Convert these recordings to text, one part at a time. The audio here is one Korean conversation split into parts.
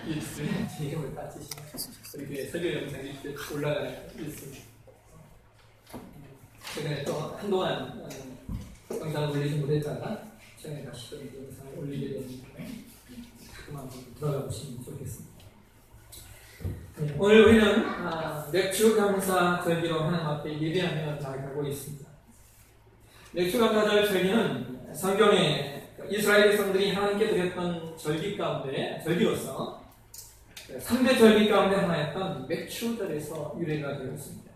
유튜브에 제 이름을 따지시면 이렇게 설교 영상이 이렇게 올라가 있습니다. 최근에 또 한동안 영상을 올리지 못했다가 최근에 다시 또 영상을 올리게 되는데 가끔 한번 들어가 보시면 좋겠습니다. 네, 오늘 우리는 맥주 감사 절기로 하나님 앞에 예배하며 나아가고 있습니다. 맥주 감사절 절기는 성경에 이스라엘 백성들이 하나님께 드렸던 절기 가운데 절기로서 3대 절기 가운데 하나였던 맥추절에서 유래가 되었습니다.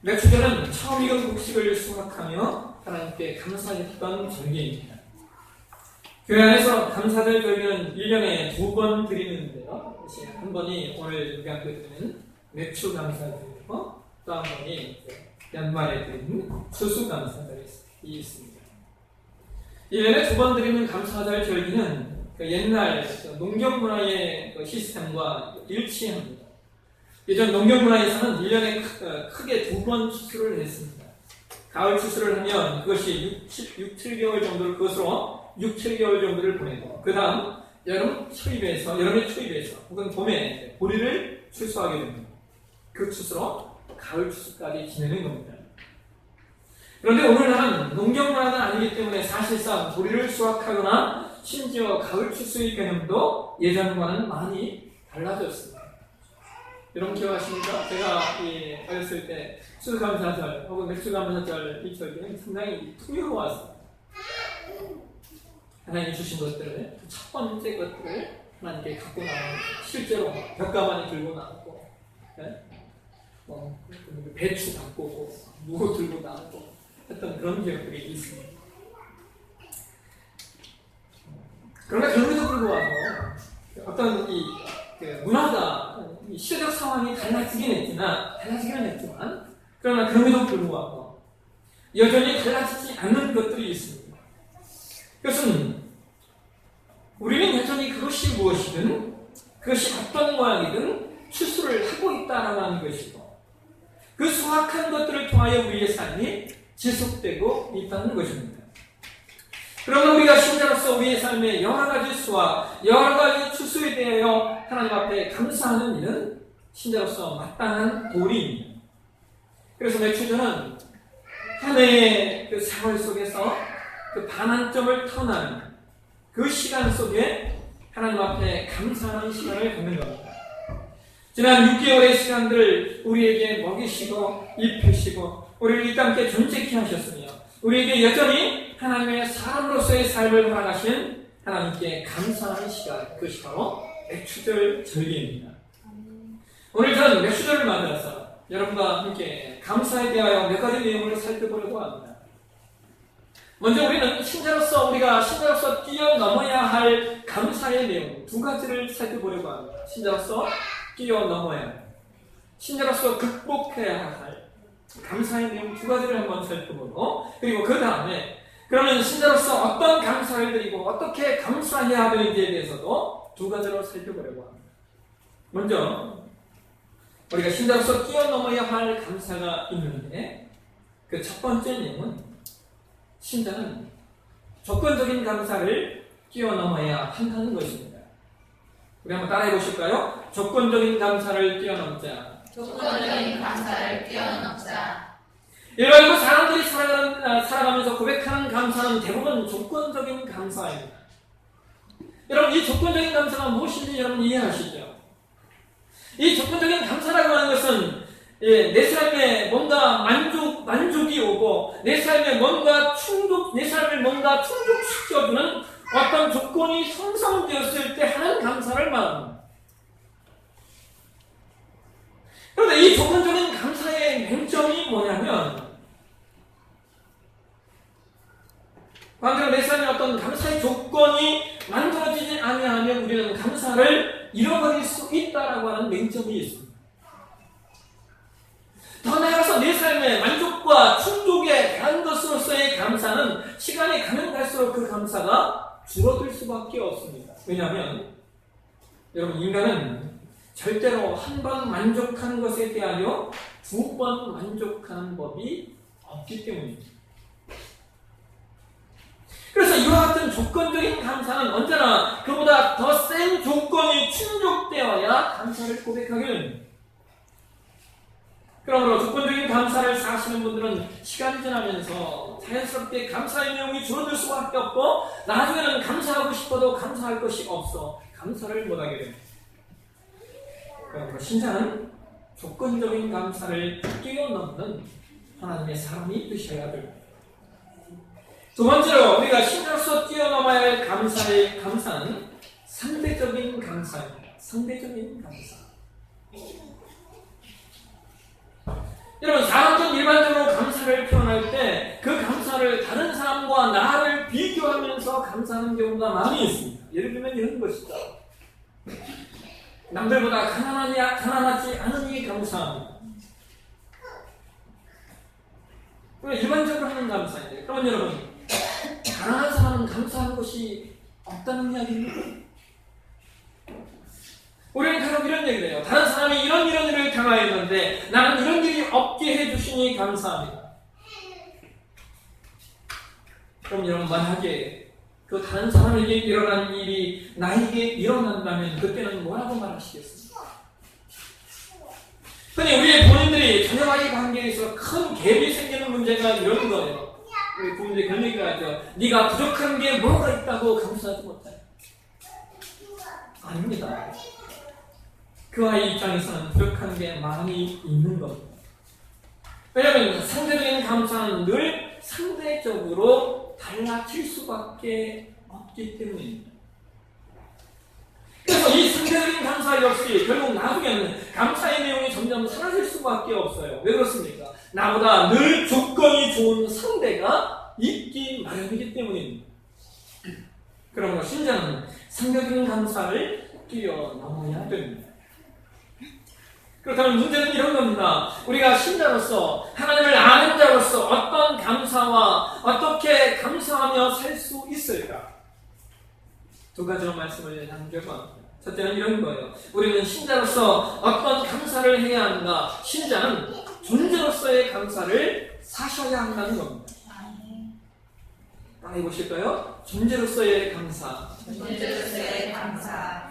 맥추절은 처음 익은 곡식을 수확하며 하나님께 감사했던 절기입니다. 교회 안에서 감사절 절기는 1년에 2번 드리는데요. 한 번이 오늘 우리가 드리는 맥추 감사절이고 또 한 번이 연말에 드리는 추수 감사절이 있습니다. 1년에 2번 드리는 감사절 절기는 옛날 농경 문화의 시스템과 일치합니다. 예전 농경 문화에서는 1년에 크게 2번 추수를 했습니다. 가을 추수를 하면 그것이 6, 7개월 정도를 그것으로 6, 7개월 정도를 보내고 그 다음 여름의 초입에서 혹은 봄에 보리를 추수하게 됩니다. 그 추수로 가을 추수까지 지내는 겁니다. 그런데 오늘날은 농경 문화가 아니기 때문에 사실상 보리를 수확하거나 심지어 가을 추수의 개념도 예전과는 많이 달라졌습니다. 여러분 기억하십니까? 제가 어렸을 때 추수감사절 혹은 맥주감사절 이 절기는 상당히 풍요로웠어요. 하나님이 주신 것들을 첫 번째 것들을 하나님께 갖고 나가고 실제로 벽가만이 들고 나가고 배추 갖고 오고 무고 들고 나가고 했던 그런 기억들이 있습니다. 그러나 그럼에도 불구하고 어떤 문화가 시대적 상황이 달라지긴 했지만 그러나 그럼에도 불구하고 여전히 달라지지 않는 것들이 있습니다. 그것은 우리는 여전히 그것이 무엇이든 그것이 어떤 모양이든 추수를 하고 있다라고 하는 것이고 그 수확한 것들을 통하여 우리의 삶이 지속되고 있다는 것입니다. 그러면 우리가 신자로서 우리의 삶의 여러 가지 수확, 여러 가지 추수에 대하여 하나님 앞에 감사하는 일은 신자로서 마땅한 도리입니다. 그래서 맥추절은 한 해의 그 생활 속에서 그 반환점을 터나는 그 시간 속에 하나님 앞에 감사하는 시간을 갖는 겁니다. 지난 6개월의 시간들을 우리에게 먹이시고 입히시고 우리를 이 땅에 존재케 하셨으며 우리에게 여전히 하나님의 사람으로서의 삶을 허락하신 하나님께 감사하는 시간, 그것이 바로 맥추절 절기입니다. 오늘 저는 맥추절을 맞아서 여러분과 함께 감사에 대하여 몇 가지 내용을 살펴보려고 합니다. 먼저 우리는 신자로서 뛰어넘어야 할 감사의 내용 2가지를 살펴보려고 합니다. 신자로서 극복해야 할 감사의 내용 2가지를 한번 살펴보고 그리고 그 다음에 그러면 신자로서 어떤 감사를 드리고 어떻게 감사해야 하는지에 대해서도 2가지로 살펴보려고 합니다. 먼저 우리가 신자로서 뛰어넘어야 할 감사가 있는데 그 첫 번째 내용은 신자는 조건적인 감사를 뛰어넘어야 한다는 것입니다. 우리 한번 따라해 보실까요? 조건적인 감사를 뛰어넘자. 일반적으로 사람들이 살아가면서 고백하는 감사는 대부분 조건적인 감사입니다. 여러분 이 조건적인 감사가 무엇인지 여러분 이해하시죠? 이 조건적인 감사라고 하는 것은 내 삶에 뭔가 만족이 오고 내 삶을 뭔가 충족시켜주는 어떤 조건이 형성되었을 때 하는 감사를 말합니다. 그런데 이 조건적인 감사의 맹점이 뭐냐면 반대로 내 삶에 어떤 감사의 조건이 만들어지지 아니하면 우리는 감사를 잃어버릴 수 있다라고 하는 맹점이 있습니다. 더 나아가서 내 삶의 만족과 충족에 대한 것으로서의 감사는 시간이 가면 갈수록 그 감사가 줄어들 수밖에 없습니다. 왜냐하면 여러분 인간은 절대로 한 번 만족하는 것에 대하여 2번 만족하는 법이 없기 때문입니다. 그래서 이와 같은 조건적인 감사는 언제나 그보다 더 센 조건이 충족되어야 감사를 고백하게 됩니다. 그러므로 조건적인 감사를 사시는 분들은 시간이 지나면서 자연스럽게 감사의 내용이 줄어들 수밖에 없고 나중에는 감사하고 싶어도 감사할 것이 없어 감사를 못하게 됩니다. 그러므로 신자는 조건적인 감사를 뛰어넘는 하나님의 사람이 되셔야 됩니다. 두 번째로 우리가 신자로서 뛰어넘어야 할 감사는 상대적인 감사입니다. 상대적인 감사. 여러분, 사람들은 일반적으로 감사를 표현할 때 그 감사를 다른 사람과 나를 비교하면서 감사하는 경우가 많이 있습니다. 예를 들면 이런 것이죠. 남들보다 가난하지 않으니 감사합니다. 일반적으로 하는 감사인데, 그러면 여러분, 가난한 사람은 감사하는 것이 없다는 이야기입니까? 우리는 간혹 이런 얘기를 해요. 다른 사람이 이런 일을 당하였는데 나는 이런 일이 없게 해주시니 감사합니다. 그럼 여러분, 만약에 그 다른 사람에게 일어난 일이 나에게 일어난다면 그때는 뭐라고 말하시겠습니까? 흔히 우리의 본인들이 자녀와의 관계에서 큰 갭이 생기는 문제가 이런 거예요. 우리 부모님들이 그런 얘기를 하죠. 네가 부족한 게 뭐가 있다고 감사하지 못해. 아닙니다. 그 아이 입장에서는 부족한 게 많이 있는 겁니다. 왜냐하면 상대적인 감사는 늘 상대적으로 달라질 수밖에 없기 때문입니다. 그래서 이 상대적인 감사 역시 결국 나중에는 감사의 내용이 점점 사라질 수밖에 없어요. 왜 그렇습니까? 나보다 늘 조건이 좋은 상대가 있기 마련이기 때문입니다. 그러므로 신자는 상대적인 감사를 뛰어넘어야 됩니다. 그렇다면 문제는 이런 겁니다. 우리가 신자로서 하나님을 아는 자로서 어떤 감사와 어떻게 감사하며 살 수 있을까? 두 가지로 말씀을 나누려고 합니다. 첫째는 이런 거예요. 우리는 신자로서 어떤 감사를 해야 하는가? 신자는 존재로서의 감사를 사셔야 한다는 겁니다. 따라해 보실까요? 존재로서의 감사. 존재로서의 감사.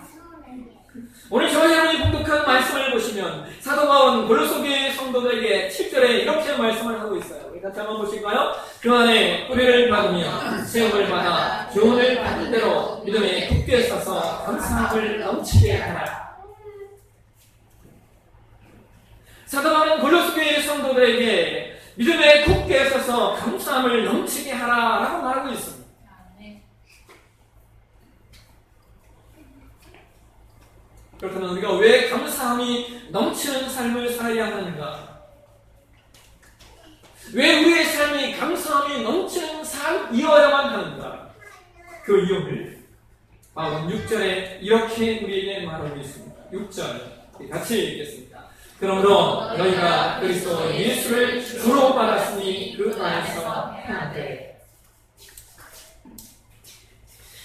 오늘 저와 여러분이 봉독한 말씀을 보시면 사도 바울은 골로새 교회 성도들에게 7절에 이렇게 말씀을 하고 있어요. 우리 같이 한번 보실까요? 그 안에 뿌리를 받으며 세움을 받아 교훈을 받은 대로 믿음에 굳게 서서 감사함을 넘치게 하라. 사도 바울은 골로새 교회 성도들에게 믿음에 굳게 서서 감사함을 넘치게 하라라고 말하고 있습니다. 그렇다면 우리가 왜 감사함이 넘치는 삶을 살아야 하는가? 왜 우리의 삶이 감사함이 넘치는 삶이어야만 하는가? 그 이유를 바울은 6절에 이렇게 우리에게 말하고 있습니다. 6절 같이 읽겠습니다. 그러므로 너희가 그리스도 예수를 주로 받았으니 그 안에서 행하되.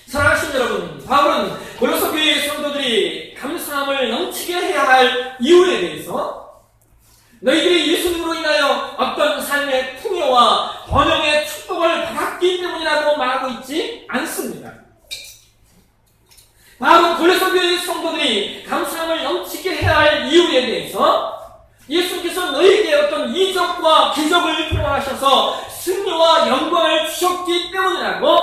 사랑하신 여러분, 바울은 골로새 교회 성도들이 감사함을 넘치게 해야 할 이유에 대해서 너희들이 예수님으로 인하여 어떤 삶의 풍요와 번영의 축복을 받았기 때문이라고 말하고 있지 않습니다. 바울은 골로새 교회 성도들이 감사함을 넘치게 해야 할 이유에 대해서 예수님께서 너희에게 어떤 이적과 기적을 통하셔서 승리와 영광을 주셨기 때문이라고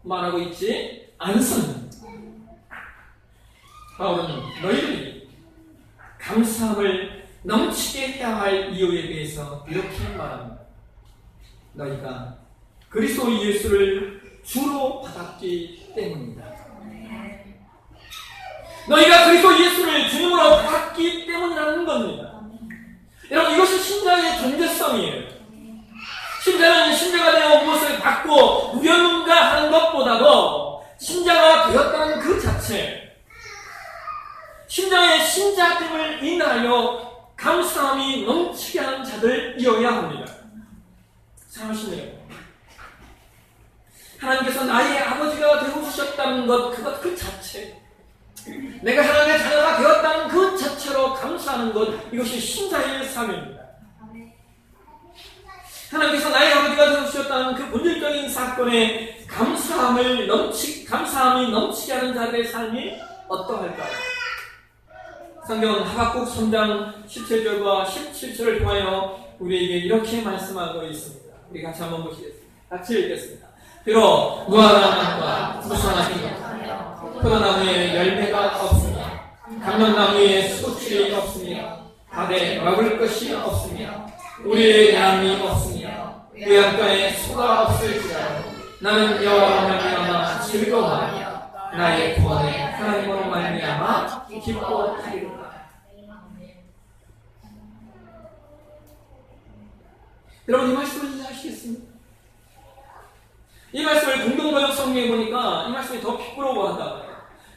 말하고 있지 않습니다. 바울은 너희들이 감사함을 넘치게 해야 할 이유에 대해서 이렇게 말합니다. 너희가 그리스도 예수를 주로 받았기 때문이다. 너희가 그리스도 예수를 주님으로 받았기 때문이라는 겁니다. 여러분, 이것이 신자의 존재성이에요. 신자는 신자가 되어 무엇을 받고 누렸는가 하는 것보다도 신자가 되었다는 그 자체, 신자의 신자됨을 인하여 감사함이 넘치게 하는 자들이어야 합니다. 사랑하시네요. 하나님께서 나의 아버지가 되어주셨다는 것, 그것 그 자체, 내가 하나님의 자녀가 되었다는 그 자체로 감사하는 것, 이것이 신자의 삶입니다. 하나님께서 나의 아버지가 되어주셨다는 그 본질적인 사건에 감사함이 넘치게 하는 자들의 삶이 어떠할까요? 성경은 하박국 3장 17절과 17절을 통하여 우리에게 이렇게 말씀하고 있습니다. 우리 같이 한번 보시겠습니다. 같이 읽겠습니다. 비록 무화과나무가 무성하신 것, 포도나무에 열매가 없으며 감람나무에 수꽃이 없으며 밭에 먹을 것이 없으며 우리의 양이 없으며 외양간에 소가 없을지라도 나는 여호와로 말미암아 즐거워하며 나의 구원에 하나님으로 말미암아 기뻐하리로다. 여러분, 이 말씀을 이해하시겠습니까? 이 말씀을 공동번역 성경에 보니까 이 말씀이 더 부끄러워한다.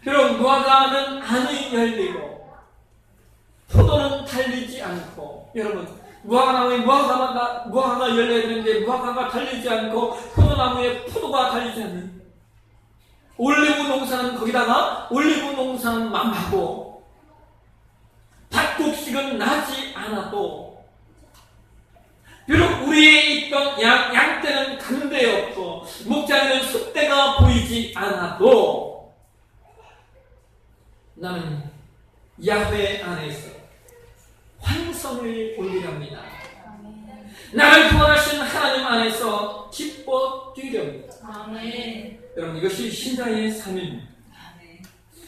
비록 무화과는 안이 열리고 포도는 달리지 않고, 여러분, 무화과나무에 무화과가 열려야 되는데 무화과가 달리지 않고 포도나무에 포도가 달리지 않는, 올리브 농사는 거기다가 올리브 농사는 망하고 밭곡식은 나지 않아도, 비록 우리에 있던 양떼는 간대 없고 목자에는 숫대가 보이지 않아도 나는 야훼 안에서 환성을 올리렵니다. 나를 구원하신 하나님 안에서 기뻐 뛰렵니다. 아멘. 여러분, 이것이 신자의 삶입니다.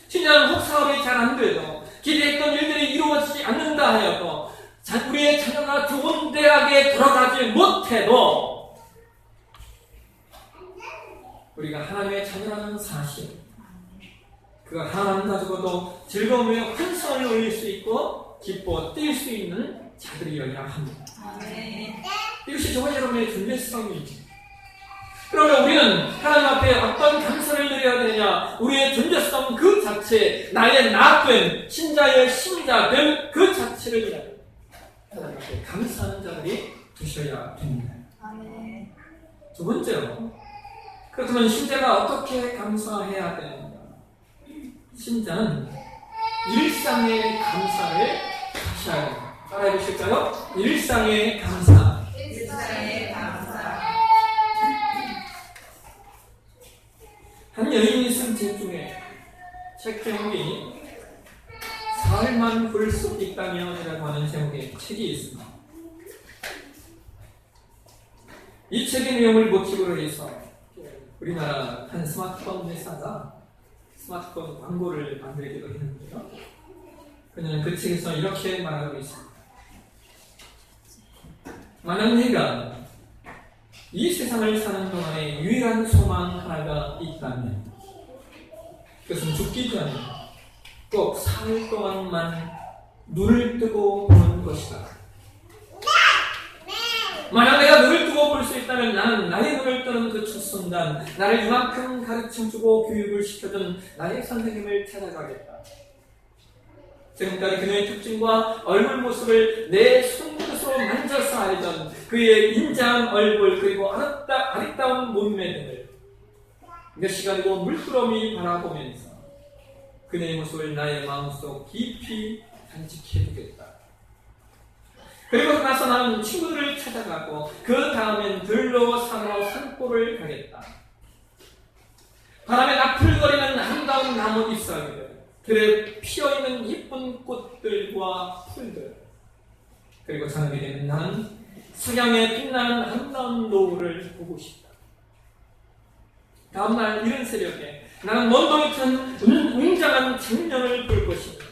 신자는 혹 사업이 잘 안 돼도, 기대했던 일들이 이루어지지 않는다 하여도, 우리의 자녀가 좋은 대학에 들어가지 못해도 우리가 하나님의 자녀라는 사실, 그가 하나님 가지고도 즐거움에 환성을 올릴 수 있고 기뻐 뛸 수 있는 자들이어야 합니다. 아멘. 이것이 저와 여러분의 존재성이죠. 그러면 우리는 하나님 앞에 어떤 감사를 드려야 되느냐? 우리의 존재성 그 자체, 나의 나된 신자의 신자된 그 자체를 하나님 앞에 감사하는 자들이 되셔야 됩니다. 아멘. 두 번째로, 그렇다면 신자가 어떻게 감사해야 되는가? 신자는 일상의 감사를 하셔야 됩니다. 따라해 보실까요? 일상의 감사. 일상의 감사. 한 여인이 쓴 책 중에 책 제목이 사흘만 볼 수 있다면이라고 하는 제목의 책이 있습니다. 이 책의 내용을 모티브로 해서 우리나라 한 스마트폰 회사가 스마트폰 광고를 만들기도 했는데요. 그는 그 책에서 이렇게 말하고 있습니다. 만약 내가 이 세상을 사는 동안에 유일한 소망 하나가 있다면 그것은 죽기 전에 꼭 사흘 동안만 눈을 뜨고 보는 것이다. 만약 내가 눈을 뜨고 볼 수 있다면 나는 나의 눈을 뜨는 그 첫 순간 나를 이만큼 가르쳐주고 교육을 시켜준 나의 선생님을 찾아가겠다. 지금까지 그녀의 특징과 얼굴 모습을 내 손끝으로 만져서 알던 그의 인자한 얼굴 그리고 아리따운 몸매 등을 몇 시간이고 물끄러미 바라보면서 그녀의 모습을 나의 마음속 깊이 간직해두겠다. 그리고 나서 나는 친구들을 찾아가고 그 다음엔 들로 산으로 산골을 가겠다. 바람에 나풀거리는 아름다운 나무 잎사귀들, 들에 피어있는 예쁜 꽃들과 풀들, 그리고 저녁이 되면 나는 석양에 빛나는 아름다운 노을을 보고 싶다. 다음날 이른 새벽에 나는 먼동이 튼 웅장한 장면을 볼 것이다.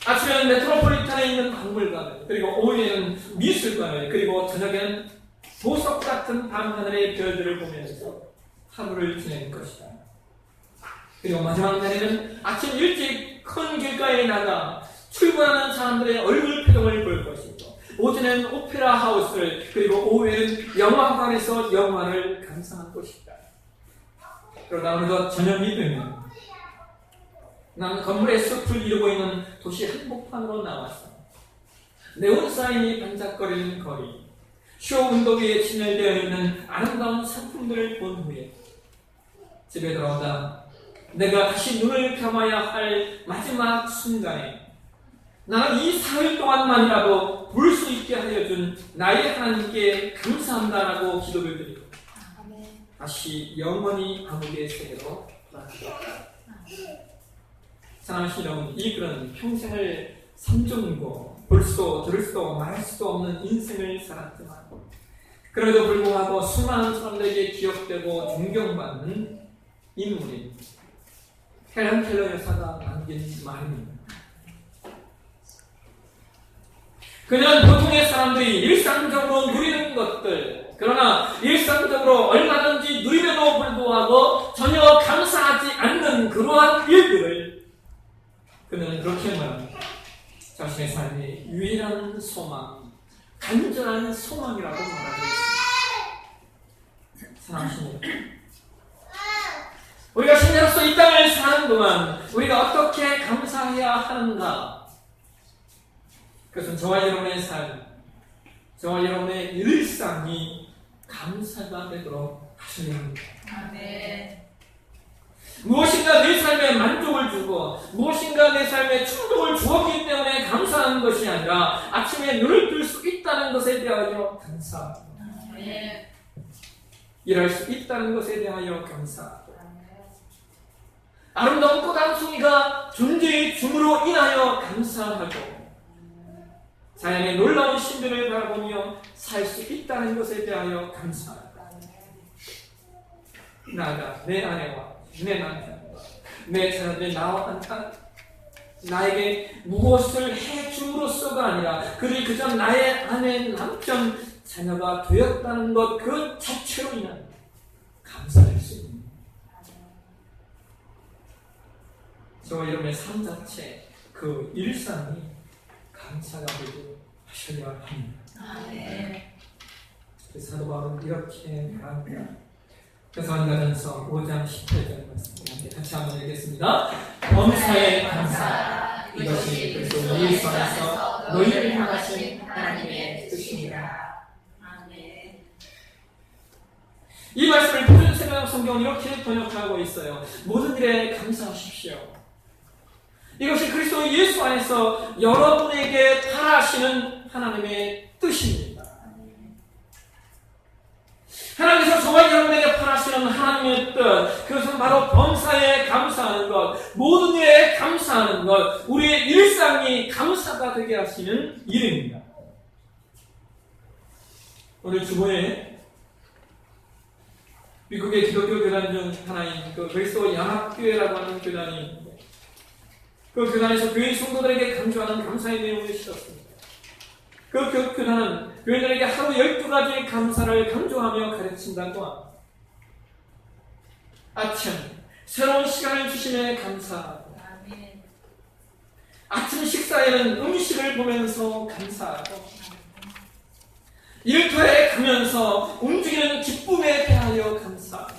아침에는 메트로폴리탄에 있는 박물관을, 그리고 오후에는 미술관을, 그리고 저녁에는 보석 같은 밤하늘의 별들을 보면서 하루를 지낼 것이다. 그리고 마지막 날에는 아침 일찍 큰 길가에 나가 출근하는 사람들의 얼굴 표정을 볼 것이고, 오전에는 오페라 하우스를, 그리고 오후에는 영화관에서 영화를 감상할 것이다. 그러다 어느덧 저녁이 되면 난 건물의 숲을 이루고 있는 도시 한복판으로 나왔어. 네온 사인이 반짝거리는 거리, 쇼 운동회에 진열되어 있는 아름다운 상품들을 본 후에 집에 돌아오다 내가 다시 눈을 감아야 할 마지막 순간에 나는 이 사흘 동안만이라도 볼 수 있게 하여 준 나의 하나님께 감사한다라고 기도를 드리고 다시 영원히 아무개 세계로 돌아가겠다. 사랑하시는 여러분, 이 글은 평생을 삼종이고 볼 수도 들을 수도 말할 수도 없는 인생을 살았지만 그럼에도 불구하고 수많은 사람들에게 기억되고 존경받는 인물인 헬런 켈러 여사가 남긴 말입니다. 그녀는 보통의 사람들이 일상적으로 누리는 것들, 그러나 일상적으로 얼마든지 누리면도 불구하고 전혀 감사하지 않는 그러한 일들을 그녀는 그렇게 말합니다. 자신의 삶의 유일한 소망, 간절한 소망이라고 말하고 있습니다. 사랑하시는 우리가 신자로서 이 땅을 사는 동안 우리가 어떻게 감사해야 하는가? 그것은 저와 여러분의 삶, 저와 여러분의 일상이 감사가 되도록 하셔야 합니다. 무엇인가 내 삶에 만족을 주고 무엇인가 내 삶에 충족을 주었기 때문에 감사하는 것이 아니라 아침에 눈을 뜰 수 있다는 것에 대하여 감사하고 일할 수 있다는 것에 대하여 감사하고 아름다운 꽃 한 송이가 존재의 줌으로 인하여 감사하고 자연의 놀라운 신비를 바라보며 살 수 있다는 것에 대하여 감사하고 나아가 내 아내와 내 남편과 내 자녀들 나와 나에게 무엇을 해줌으로써가 아니라 그들이 그저 나의 아내, 남편, 자녀가 되었다는 것 그 자체로 인한 감사할 수 있는 저와 여러분의 삶 자체 그 일상이 감사가 되고 하셔야 합니다. 그래서 사도 바울은 이렇게 말합니다. 데살로니가전서 5장 18절 말씀 같이 한번 읽겠습니다. 범사에 감사 이것이 그리스도 예수 안에서 너희를 향하신 하나님의 뜻입니다. 이 말씀을 표준 세명 성경은 이렇게 번역하고 있어요. 모든 일에 감사하십시오. 이것이 그리스도 예수 안에서 여러분에게 바라시는 하나님의 뜻입니다. 하나님께서 저와 여러분에게 바라시는 하나님의 뜻, 그것은 바로 범사에 감사하는 것, 모든 일에 감사하는 것, 우리의 일상이 감사가 되게 하시는 일입니다. 오늘 주보에 미국의 기독교 교단 중 하나인 그 그리스도 양합교회라고 하는 교단이 있는데 그 교단에서 교회 성도들에게 강조하는 감사의 내용을 실었습니다. 그 교단은 교인들에게 하루 12가지의 감사를 강조하며 가르친다고 합니다. 아침, 새로운 시간을 주심에 감사하고 아침 식사에는 음식을 보면서 감사하고 일터에 가면서 움직이는 기쁨에 대하여 감사하고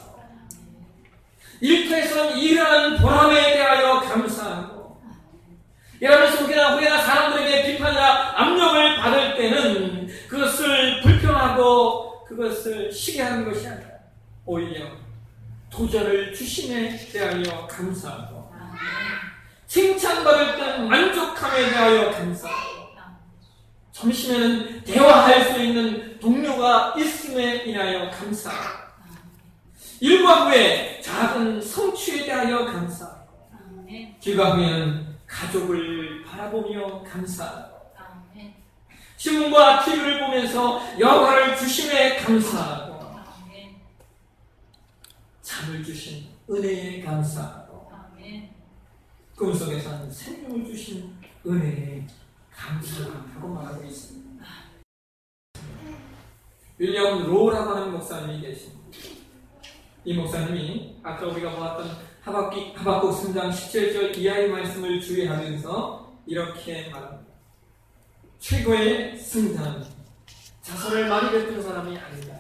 일터에서 일하는 보람에 대하여 감사하고 이러면서 혹여나 사람들에게 비판이나 압력을 받을 때는 그것을 불평하고 그것을 시기하는 것이 아니라 오히려 도전을 주심에 대하여 감사하고 칭찬받을 때는 만족함에 대하여 감사하고 점심에는 대화할 수 있는 동료가 있음에 인하여 감사하고 일과 후에 작은 성취에 대하여 감사하고 귀가 후에는 가족을 바라보며 감사하고 신문과 TV를 보면서 여호와를 주심에 감사하고 잠을 주신 은혜에 감사하고 꿈속에서는 생명을 주신 은혜에 감사하고 말하고 있습니다. 윌리엄 로우라고 하는 목사님이 계십니다. 이 목사님이 아까 우리가 보았던 하박국 3장 17절 이하의 말씀을 주의하면서 이렇게 말합니다. 최고의 승자는 자선을 많이 베푼 사람이 아니다.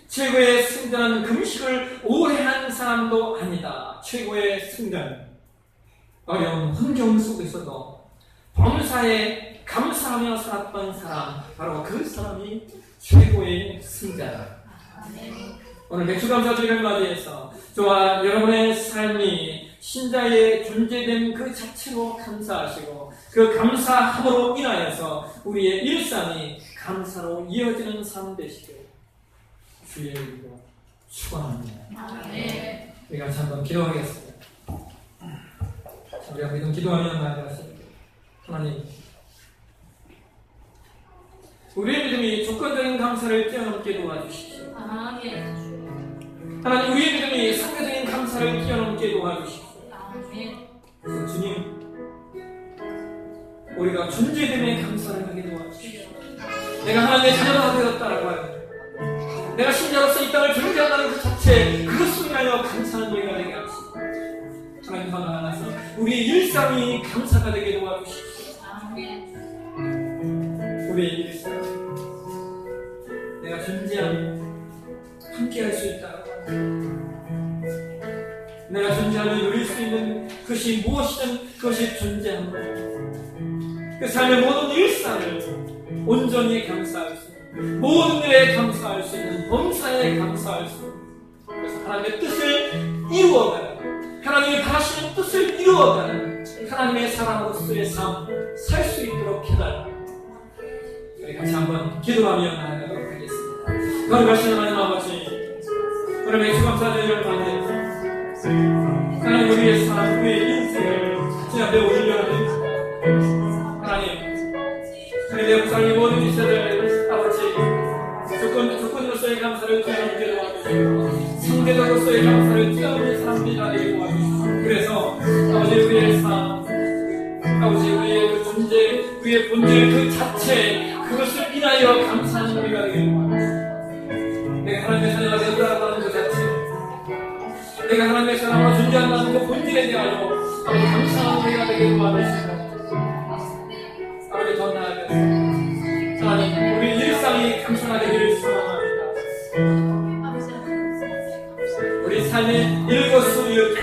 최고의 승자는 금식을 오래 한 사람도 아니다. 최고의 승자는 어려운 환경 속에서도 범사에 감사하며 살았던 사람, 바로 그 사람이 최고의 승자다. 오늘 맥주감사주일을 맞이해서 저와 여러분의 삶이 신자의 존재됨 그 자체로 감사하시고 그 감사함으로 인하여서 우리의 일상이 감사로 이어지는 삶 되시길 주의 이름으로 축원합니다. 아멘. 우리 같이 한번 기도하겠습니다. 우리가 믿음 기도하면 나아가십니다. 하나님, 우리의 믿음이 조건적인 감사를 뛰어넘게 도와주십시오. 아멘. 하나님, 우리의 믿음이 상대적인 감사를 뛰어넘게 도와주십시오. 아멘. 그래서 주님, 우리가 존재됨에 감사를 하게 도와주십시오. 내가 하나님의 자녀가 되었다라고 하여 내가 신자로서 이 땅을 존재한다는 그 자체, 그것을 위하여 감사하는 우리가 되게 하시고 하나님 하나님께서 우리의 일상이 감사가 되게 도와주십시오. 아멘. 우리의 일상, 내가 존재하며 함께할 수 있다. 내가 존재하며 누릴 수 있는 것이 무엇이든 그것이 존재하는 것. 그 삶의 모든 일상을 온전히 감사할 수 있는, 모든 일에 감사할 수 있는, 범사에 감사할 수 있는, 그래서 하나님의 뜻을 이루어가는, 하나님이 바라시는 뜻을 이루어가는 하나님의 사람으로서의 삶 살 수 있도록 해달라. 우리 같이 한번 기도하며 나아가도록 하겠습니다. 거룩하신 하나님 아버지, 하나님의 주감사드리를 받는 하나님, 우리의 삶, 우리의 인생을 주님 앞에 올려드립니다. 하나님, 하나님의 역사의 모든 일들을 아버지 조건으로서의 감사를 뛰어넘게 도와주시고 상대적으로서의 감사를 뛰어넘는 사람들이 되게 도와주시고 그래서 아버지 우리의 삶, 아버지 우리의 그 존재, 우리의 본질 그 자체 그것을 인하여 감사하는 우리가 되게 도와주시고 내가 하나님의 자녀가 되었다고 하는 그 자체, 내가 하나님의 사람으로 존재한다는 그 본질에 대하여 아버지 감사하는 우리가 되게 도와주시고 아버지 더 나아가서 하나님 우리 일상이 감사가 되기를 소원합니다. 우리 삶의 일거수일투,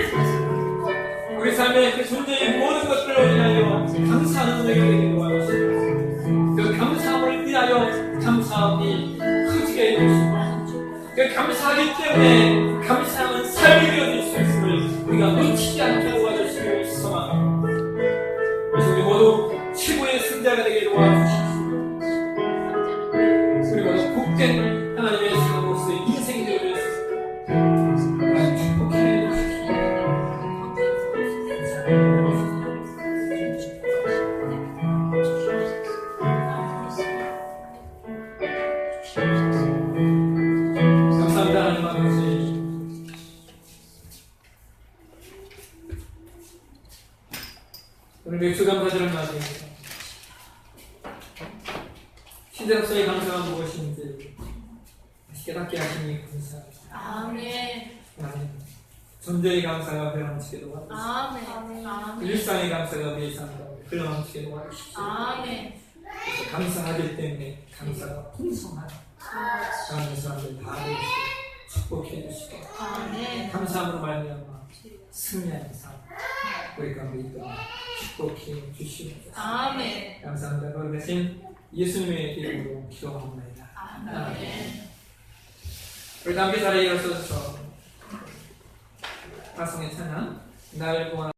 우리 삶의 그 존재의 모든 것들로 인하여 감사하는 우리가 되게 도와주시고 그 감사함을 인하여 감사함이 커지게 해주시고 그 감사하기 때문에 감사함은 삶이 되어질 수 있음을 우리가 놓치지 않게 도와주시기를 소망합니다. 그래서 우리 모두 최고의 승자가 되게 도와주십시오. 우리 모두 복된 하나님의 사람으로서의 인생이 되어질 수 있습니다. 하나님 축복해 주십시오. 감사합니다. 하나님 아버지, 오늘 맥주 감사절을 맞이해서 신자로서의 감사가 무엇인지 깨닫게 하시니 감사합니다. 아멘. 하나님, 존재의 감사가 흘러넘치게 도와주시고 아멘. 일상의 감사가 내 삶 가운데 흘러넘치게 도와주십시오. 아멘. 그래서 감사하기 때문에 감사가 풍성한 하나님의 사람들 다 되시고 축복해 주시고 아멘. 감사함으로 말미암아 승리하는 삶 우리 가운데 있도록 축복해 주시옵소서. 아멘. 감사합니다. 그럼 대신 예수님의 이름으로 기도합니다. 아멘. 우리 함께 자리에 일어서서 파송의 찬양 날 구원